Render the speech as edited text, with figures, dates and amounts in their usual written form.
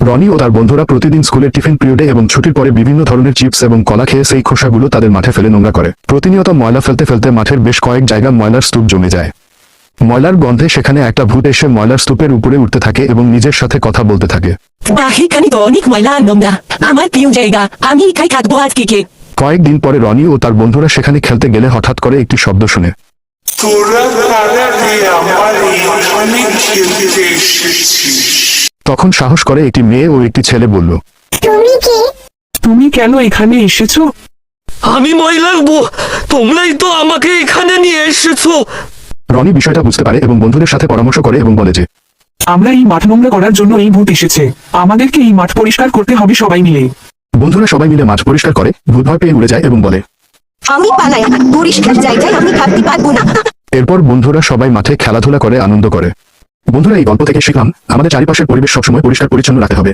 রনি ও তার বন্ধুরা প্রতিদিন স্কুলের টিফিন পিরিয়ডে এবং ছুটির পরে বিভিন্ন ধরনের চিপস এবং কলা খেয়ে সেই খোসাগুলো তাদের মাঠে ফেলে নোংরা করে। প্রতিনিয়ত ময়লা ফেলতে ফেলতে মাঠের বেশ কয়েক জায়গা ময়লার স্তূপ জমে যায়। ময়লার গন্ধে সেখানে একটা ভূত এসে ময়লার স্তূপের উপরে উঠতে থাকে এবং নিজের সাথে কথা বলতে থাকে। এখানে তো অনেক ময়লা নোংরা, আমার প্রিয় জায়গা, আমি একাই থাকবো আজকে। কয়েকদিন পরে রনি ও তার বন্ধুরা সেখানে খেলতে গেলে হঠাৎ করে একটি শব্দ শুনে। তখন সাহস করে একটি মেয়ে ও একটি ছেলে বলল, তুমি কেন এখানে এসেছো? আমি ময়লার বউ, তোমরাই তো আমাকে এখানে নিয়ে এসেছো। রনি বিষয়টা বুঝতে পারে এবং বন্ধুদের সাথে পরামর্শ করে এবং বলে যে আমরা এই মাঠ নোংরা করার জন্য এই ভূত এসেছে, আমাদেরকে এই মাঠ পরিষ্কার করতে হবে সবাই মিলে। বন্ধুরা সবাই মিলে মাঠ পরিষ্কার করে। ভূত ভয় পেয়ে উড়ে যায় এবং বলে, আমি পালাই, পরিষ্কার জায়গায় আমি থাকতে পারবো না। এরপর বন্ধুরা সবাই মাঠে খেলাধুলা করে আনন্দ করে। বন্ধুরা এই গল্প থেকে শিখলাম আমাদের চারিপাশের পরিবেশ সবসময় পরিষ্কার পরিচ্ছন্ন রাখতে হবে।